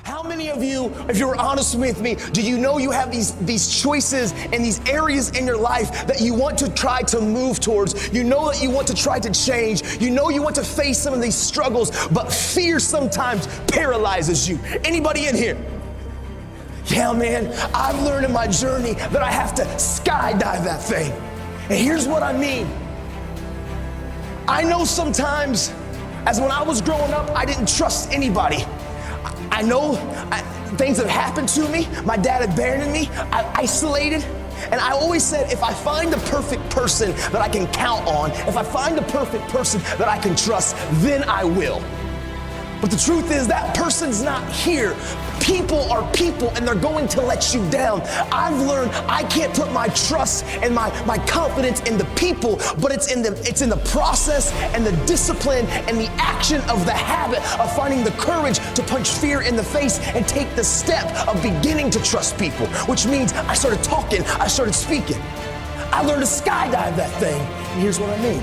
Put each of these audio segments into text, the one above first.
How many of you, if you're honest with me, do you know you have these choices and these areas in your life that you want to try to move towards? You know that you want to try to change. You know you want to face some of these struggles, but fear sometimes paralyzes you. Anybody in here? Yeah, man, I've learned in my journey that I have to skydive that thing. And here's what I mean. I know sometimes, as when I was growing up, I didn't trust anybody. I know things that happened to me. My dad abandoned me. I isolated. And I always said, if I find the perfect person that I can count on, if I find the perfect person that I can trust, then I will. But the truth is that person's not here. People are people, and they're going to let you down. I've learned I can't put my trust and my confidence in the people, but it's in the process and the discipline and the action of the habit of finding the courage to punch fear in the face and take the step of beginning to trust people, which means I started talking, I started speaking. I learned to skydive that thing, and here's what I mean.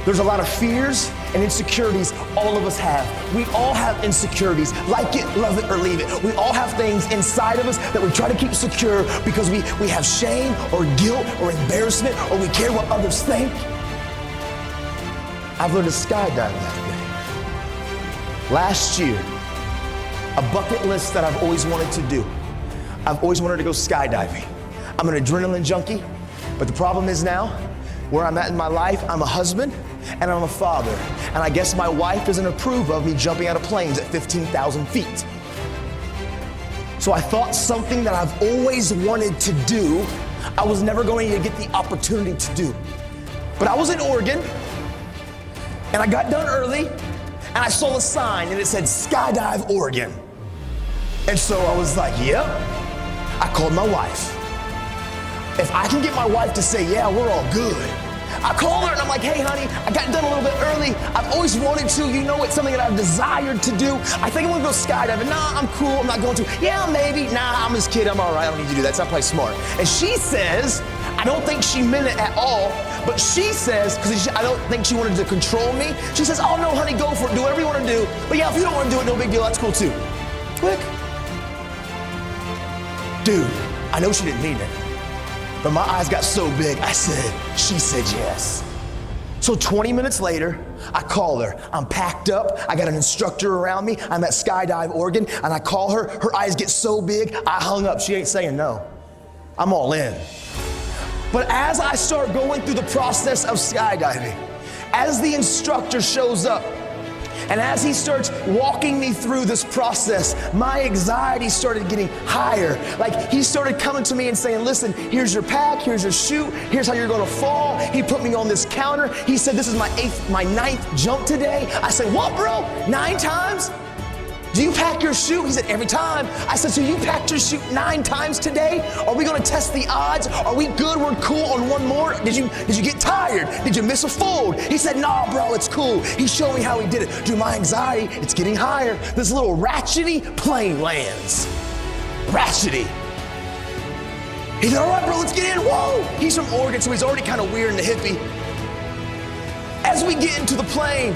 There's a lot of fears and insecurities all of us have. We all have insecurities. Like it, love it, or leave it. We all have things inside of us that we try to keep secure because we have shame or guilt or embarrassment or we care what others think. I've learned to skydive that thing. Last year, a bucket list that I've always wanted to do. I've always wanted to go skydiving. I'm an adrenaline junkie, but the problem is now, where I'm at in my life, I'm a husband and I'm a father. And I guess my wife doesn't approve of me jumping out of planes at 15,000 feet. So I thought something that I've always wanted to do, I was never going to get the opportunity to do. But I was in Oregon and I got done early and I saw a sign and it said Skydive Oregon. And so I was like, yep. I called my wife. If I can get my wife to say, yeah, we're all good. I call her and I'm like, hey honey, I got done a little bit early. I've always wanted to, you know, it's something that I've desired to do. I think I'm gonna go skydiving. Nah, I'm cool, I'm not going to. Yeah, maybe, nah, I'm this kid, I'm all right, I don't need to do that, it's not probably smart. And she says, I don't think she meant it at all, but she says, because I don't think she wanted to control me, she says, oh no honey, go for it, do whatever you wanna do. But yeah, if you don't wanna do it, no big deal, that's cool too. Click. Dude, I know she didn't mean it. But my eyes got so big, she said yes. So 20 minutes later, I call her. I'm packed up, I got an instructor around me, I'm at Skydive Oregon, and I call her, her eyes get so big, I hung up. She ain't saying no. I'm all in. But as I start going through the process of skydiving, as the instructor shows up, and as he starts walking me through this process, my anxiety started getting higher. Like he started coming to me and saying, listen, here's your pack, here's your chute, here's how you're gonna fall. He put me on this counter. He said, this is my ninth jump today. I said, what bro, 9 times? Do you pack your chute? He said, every time. I said, so you packed your chute 9 times today? Are we gonna test the odds? Are we good, we're cool on one more? Did you get tired? Did you miss a fold? He said, nah, bro, it's cool. He showed me how he did it. Dude, my anxiety, it's getting higher. This little ratchety plane lands. Ratchety. He said, all right, bro, let's get in, whoa. He's from Oregon, so he's already kind of weird and a hippie. As we get into the plane,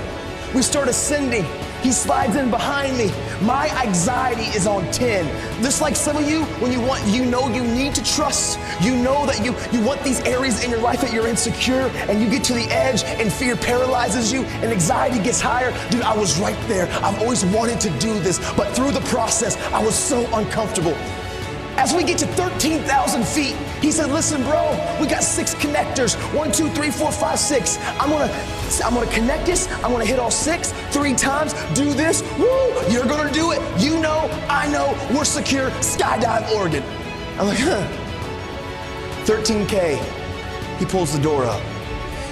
we start ascending. He slides in behind me. My anxiety is on 10. Just like some of you, when you know you need to trust, you know that you want these areas in your life that you're insecure, and you get to the edge and fear paralyzes you and anxiety gets higher. Dude, I was right there. I've always wanted to do this, but through the process, I was so uncomfortable. As we get to 13,000 feet, he said, listen, bro, we got 6 connectors. 1, 2, 3, 4, 5, 6. I'm gonna connect this. I'm gonna hit all 6 3 times. Do this. Woo! You're gonna do it. You know, I know, we're secure. Skydive Oregon. I'm like, 13K. He pulls the door up.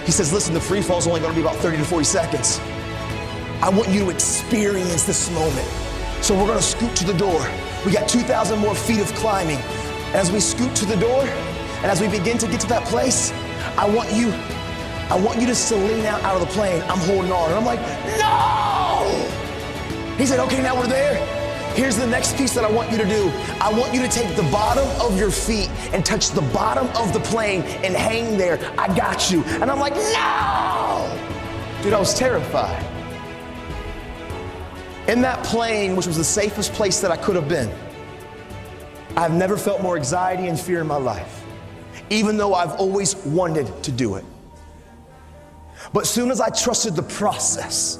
He says, listen, the free fall is only gonna be about 30 to 40 seconds. I want you to experience this moment. So we're gonna scoot to the door. We got 2,000 more feet of climbing. As we scoot to the door, and as we begin to get to that place, I want you to lean out of the plane. I'm holding on, and I'm like, no! He said, okay, now we're there. Here's the next piece that I want you to do. I want you to take the bottom of your feet and touch the bottom of the plane and hang there. I got you. And I'm like, no! Dude, I was terrified. In that plane, which was the safest place that I could have been, I've never felt more anxiety and fear in my life, even though I've always wanted to do it. But soon as I trusted the process,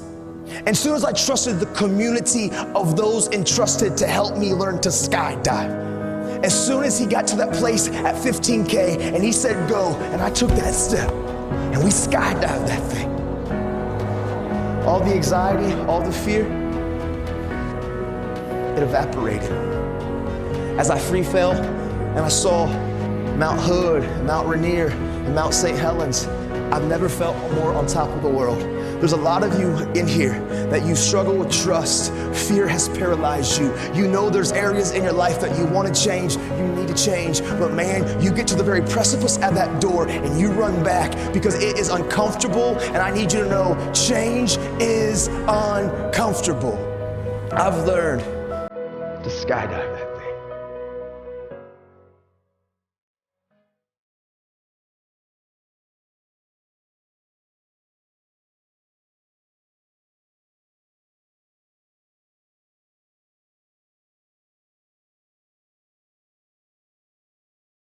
and soon as I trusted the community of those entrusted to help me learn to skydive, as soon as he got to that place at 15K and he said go, and I took that step, and we skydived that thing, all the anxiety, all the fear, it evaporated. As I free fell and I saw Mount Hood, Mount Rainier, and Mount St. Helens, I've never felt more on top of the world. There's a lot of you in here that you struggle with trust. Fear has paralyzed you. You know there's areas in your life that you want to change, you need to change, but man, you get to the very precipice at that door and you run back because it is uncomfortable, and I need you to know change is uncomfortable. I've learned to skydive.